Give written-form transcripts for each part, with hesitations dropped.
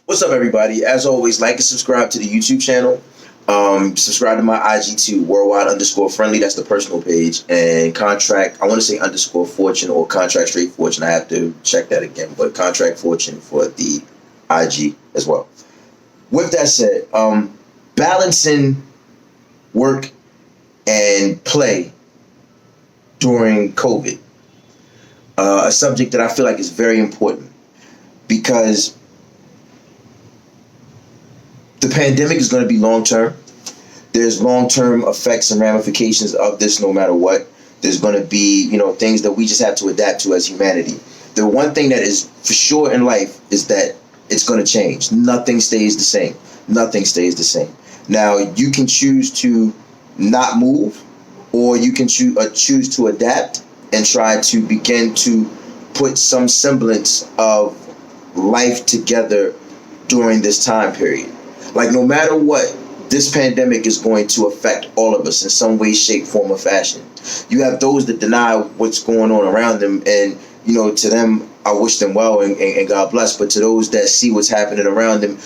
What's up, everybody? As always, like and subscribe to the YouTube channel. Subscribe to my IG too, worldwide_friendly. That's the personal page. And contract, I want to say underscore fortune or contract straight fortune. I have to check that again, but contract fortune for the IG as well. With that said, balancing work and play during COVID, a subject that I feel like is very important because the pandemic is going to be long term. There's long term effects and ramifications of this no matter what. There's going to be, things that we just have to adapt to as humanity. The one thing that is for sure in life is that it's going to change. Nothing stays the same. Nothing stays the same. Now, you can choose to not move, or you can choose to adapt and try to begin to put some semblance of life together during this time period. Like, no matter what, this pandemic is going to affect all of us in some way, shape, form, or fashion. You have those that deny what's going on around them, and to them, I wish them well and God bless. But to those that see what's happening around them,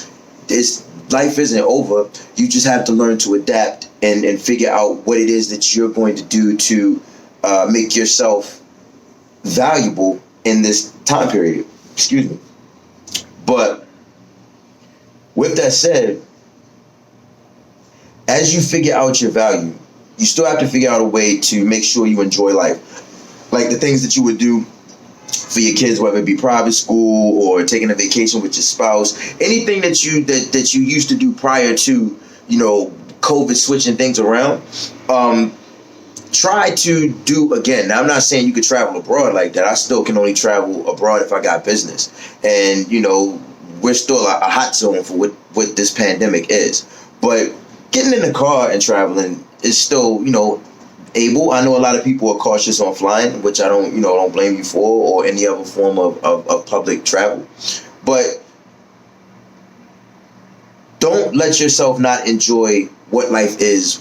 life isn't over. You just have to learn to adapt and figure out what it is that you're going to do to make yourself valuable in this time period. Excuse me. But with that said, as you figure out your value, you still have to figure out a way to make sure you enjoy life. Like the things that you would do for your kids, whether it be private school or taking a vacation with your spouse, anything that you used to do prior to, COVID switching things around, try to do again. Now, I'm not saying you could travel abroad like that. I still can only travel abroad if I got business. And, we're still a hot zone for what this pandemic is. But getting in the car and traveling is still, able. I know a lot of people are cautious on flying, which I don't blame you for, or any other form of public travel. But don't let yourself not enjoy what life is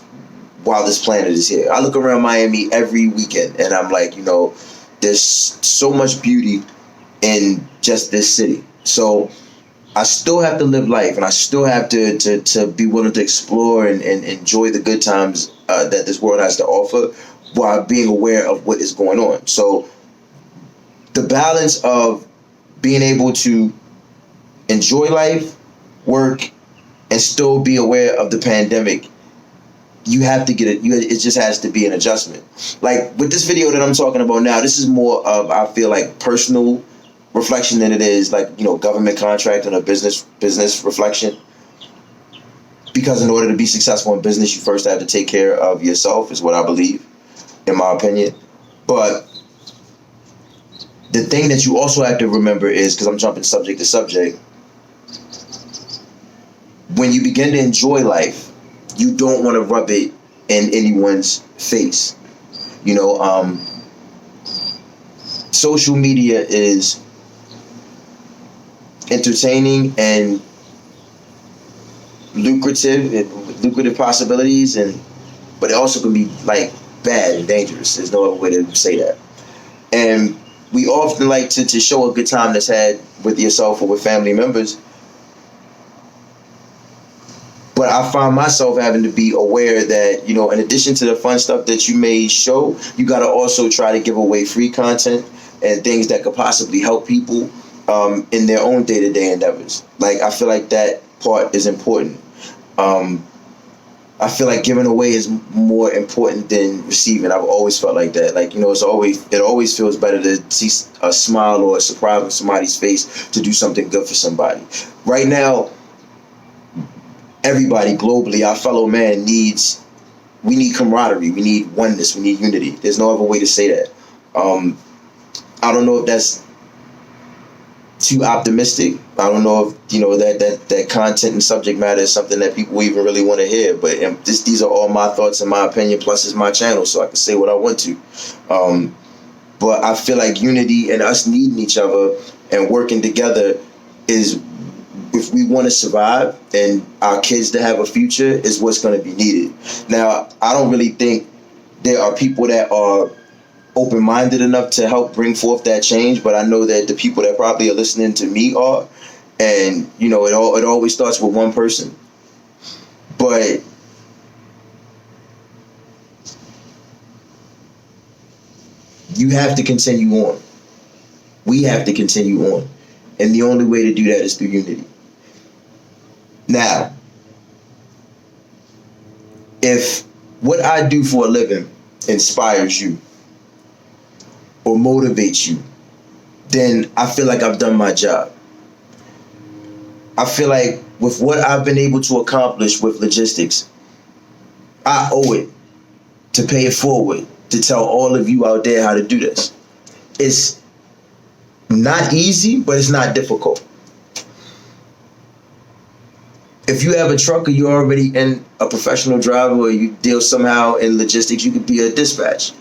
while this planet is here. I look around Miami every weekend and I'm like, there's so much beauty in just this city. So I still have to live life, and I still have to be willing to explore and enjoy the good times that this world has to offer while being aware of what is going on. So the balance of being able to enjoy life, work, and still be aware of the pandemic, you have to get it. It just has to be an adjustment. Like with this video that I'm talking about now, this is more of, I feel like, personal reflection than it is like government contract and a business reflection, because in order to be successful in business, you first have to take care of yourself, is what I believe, in my opinion. But the thing that you also have to remember is, because I'm jumping subject to subject, when you begin to enjoy life, you don't want to rub it in anyone's face. Social media is entertaining and lucrative possibilities, but it also can be like bad and dangerous. There's no other way to say that. And we often like to show a good time that's had with yourself or with family members, but I find myself having to be aware that, in addition to the fun stuff that you may show, you got to also try to give away free content and things that could possibly help people in their own day-to-day endeavors. Like, I feel like that part is important. I feel like giving away is more important than receiving. I've always felt like that. Like, it always feels better to see a smile or a surprise on somebody's face to do something good for somebody. Right now, everybody globally, our fellow man we need camaraderie, we need oneness, we need unity. There's no other way to say that. I don't know if that's too optimistic. I don't know if that content and subject matter is something that people even really want to hear. But these are all my thoughts and my opinion. Plus, it's my channel, so I can say what I want to. But I feel like unity and us needing each other and working together is, if we want to survive and our kids to have a future, is what's going to be needed. Now, I don't really think there are people that are open-minded enough to help bring forth that change, but I know that the people that probably are listening to me are, And it always starts with one person. But you have to continue on. We have to continue on. And the only way to do that is through unity. Now, if what I do for a living inspires you or motivates you, then I feel like I've done my job. I feel like with what I've been able to accomplish with logistics, I owe it to pay it forward to tell all of you out there how to do this. It's not easy, but it's not difficult. If you have a truck or you're already in a professional driver or you deal somehow in logistics, you could be a dispatch.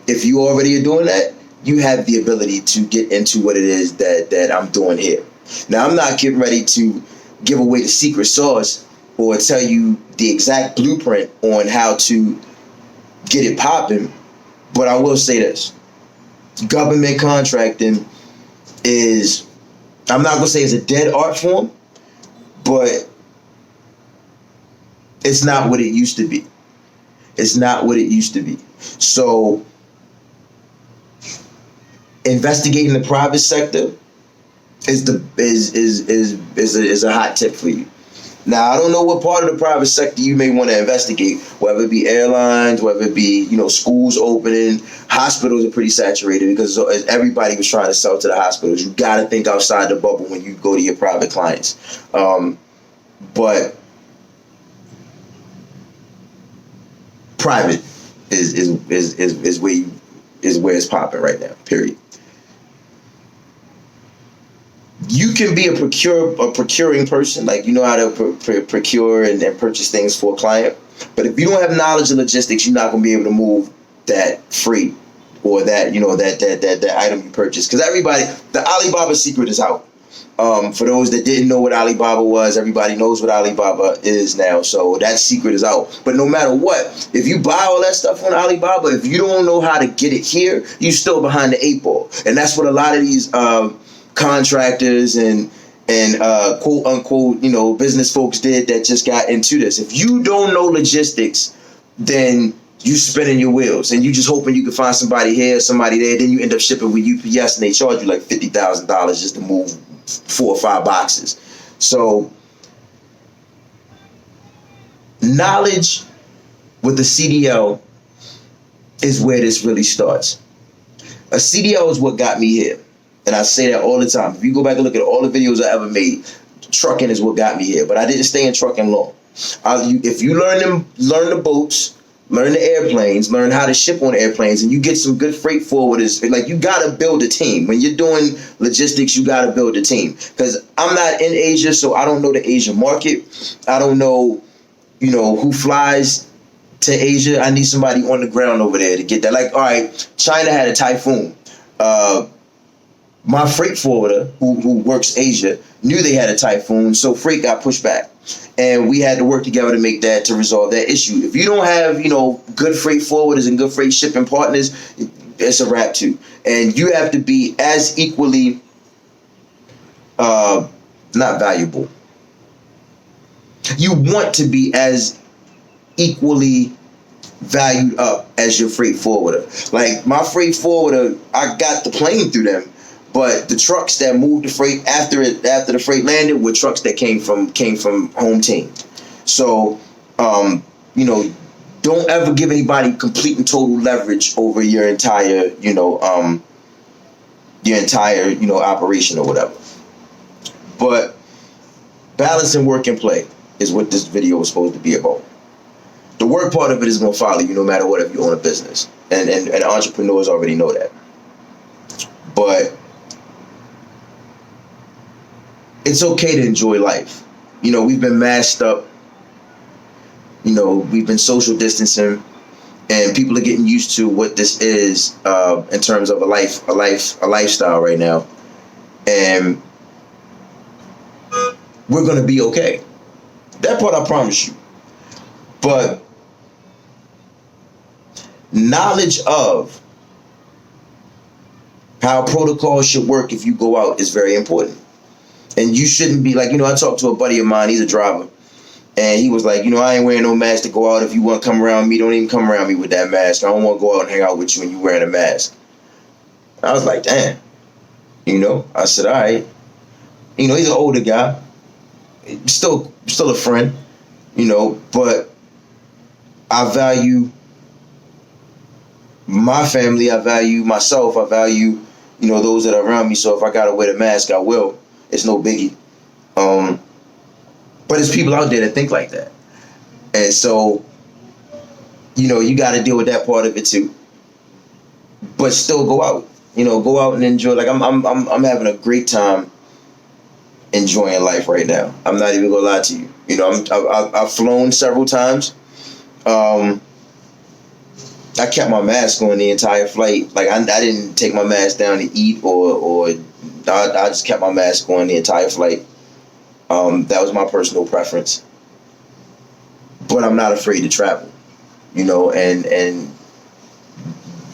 If you already are doing that, you have the ability to get into what it is that I'm doing here. Now, I'm not getting ready to give away the secret sauce or tell you the exact blueprint on how to get it popping, but I will say this. Government contracting is, I'm not going to say it's a dead art form, but it's not what it used to be. It's not what it used to be. So investigating the private sector is a hot tip for you. Now, I don't know what part of the private sector you may want to investigate, whether it be airlines, whether it be, schools opening. Hospitals are pretty saturated because everybody was trying to sell to the hospitals. You got to think outside the bubble when you go to your private clients. But private is where it's popping right now, period. You can be a procuring person, like you know how to procure and purchase things for a client. But if you don't have knowledge of logistics, you're not going to be able to move that freight or that that item you purchased. Because the Alibaba secret is out. For those that didn't know what Alibaba was, everybody knows what Alibaba is now. So that secret is out. But no matter what, if you buy all that stuff on Alibaba, if you don't know how to get it here, you're still behind the 8 ball. And that's what a lot of these contractors and quote unquote business folks did that just got into this. If you don't know logistics, then you spinning your wheels and you just hoping you can find somebody here, somebody there. Then you end up shipping with UPS and they charge you like $50,000 just to move 4 or 5 boxes. So knowledge with the CDL is where this really starts. A CDL is what got me here. And I say that all the time. If you go back and look at all the videos I ever made, trucking is what got me here. But I didn't stay in trucking long. If you learn the boats, learn the airplanes, learn how to ship on airplanes, and you get some good freight forwarders, like you got to build a team. When you're doing logistics, you got to build a team. Because I'm not in Asia, so I don't know the Asia market. I don't know, who flies to Asia. I need somebody on the ground over there to get that. Like, all right, China had a typhoon. My freight forwarder, who works Asia, knew they had a typhoon, so freight got pushed back. And we had to work together to resolve that issue. If you don't have, good freight forwarders and good freight shipping partners, it's a wrap too. And you have to be as equally, not valuable. You want to be as equally valued up as your freight forwarder. Like my freight forwarder, I got the plane through them. But the trucks that moved the freight after the freight landed were trucks that came from home team. So, don't ever give anybody complete and total leverage over your entire, operation or whatever. But balancing work and play is what this video was supposed to be about. The work part of it is going to follow you no matter what if you own a business, and entrepreneurs already know that. But it's okay to enjoy life. We've been masked up. We've been social distancing, and people are getting used to what this is in terms of a lifestyle right now. And we're gonna be okay. That part I promise you. But knowledge of how protocols should work if you go out is very important. And you shouldn't be like, I talked to a buddy of mine, he's a driver. And he was like, I ain't wearing no mask to go out. If you want to come around me, don't even come around me with that mask. I don't want to go out and hang out with you when you wearing a mask. I was like, damn. I said, all right. He's an older guy. Still a friend, but I value my family. I value myself. I value, those that are around me. So if I got to wear the mask, I will. It's no biggie. But there's people out there that think like that. And so, you got to deal with that part of it too. But still go out. Go out and enjoy. Like I'm having a great time enjoying life right now. I'm not even gonna lie to you. I've flown several times. I kept my mask on the entire flight. Like I didn't take my mask down to eat or I just kept my mask on the entire flight. That was my personal preference. But I'm not afraid to travel. And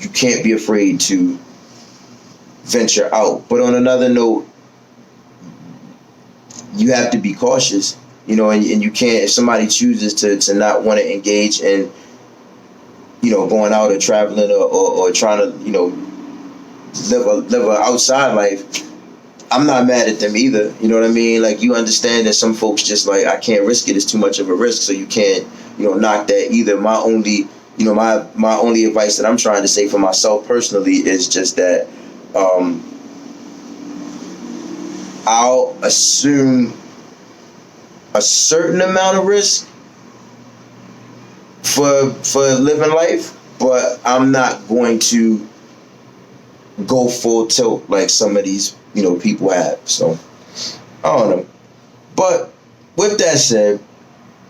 you can't be afraid to venture out. But on another note, you have to be cautious, and you can't, if somebody chooses to not want to engage in, going out or traveling or trying to, live a outside life, I'm not mad at them either. You know what I mean? Like, you understand that some folks just like, I can't risk it. It's too much of a risk. So you can't, knock that either. My only, my only advice that I'm trying to say for myself personally is just that, I'll assume a certain amount of risk for living life, but I'm not going to go full tilt like some of these, people have. So I don't know. But with that said,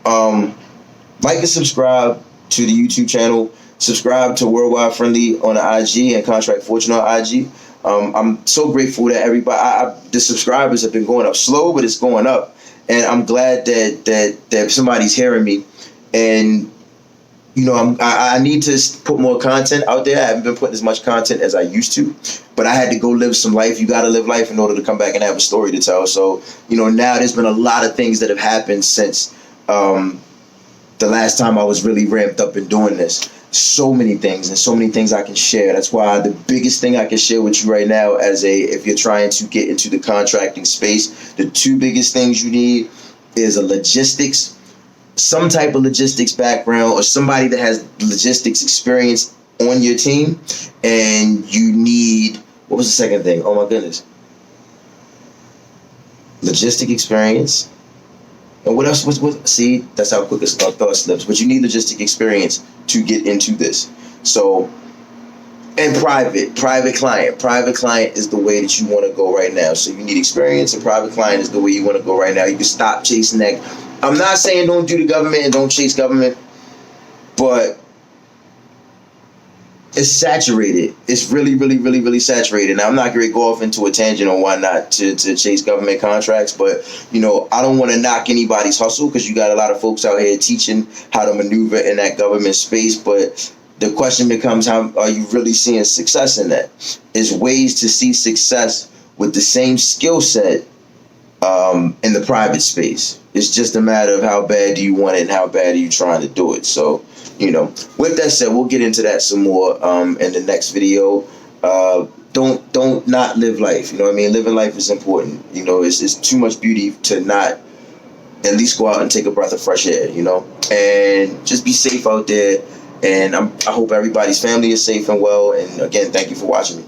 like and subscribe to the YouTube channel. Subscribe to Worldwide Friendly on the IG and Contract Fortune on IG. I'm so grateful that everybody, the subscribers have been going up slow, but it's going up. And I'm glad that somebody's hearing me. And, I need to put more content out there. I haven't been putting as much content as I used to, but I had to go live some life. You got to live life in order to come back and have a story to tell. So, now there's been a lot of things that have happened since the last time I was really ramped up in doing this. So many things and so many things I can share. That's why the biggest thing I can share with you right now if you're trying to get into the contracting space, the two biggest things you need is some type of logistics background or somebody that has logistics experience on your team. And you need, what was the second thing? Oh my goodness. Logistic experience. And what else see, that's how quick a thought slips. But you need logistic experience to get into this. So, and private client is the way that you want to go right now. So you need experience, and private client is the way you want to go right now. You can stop chasing that. I'm not saying don't do the government and don't chase government, but it's saturated. It's really, really, really, really saturated. Now, I'm not going to go off into a tangent on why not to chase government contracts, but, I don't want to knock anybody's hustle because you got a lot of folks out here teaching how to maneuver in that government space. But the question becomes, how are you really seeing success in that? Is ways to see success with the same skill set in the private space. It's just a matter of how bad do you want it and how bad are you trying to do it. So, with that said, we'll get into that some more in the next video. Don't not live life. Living life is important. It's too much beauty to not at least go out and take a breath of fresh air, and just be safe out there. And I hope everybody's family is safe and well. And again, thank you for watching me.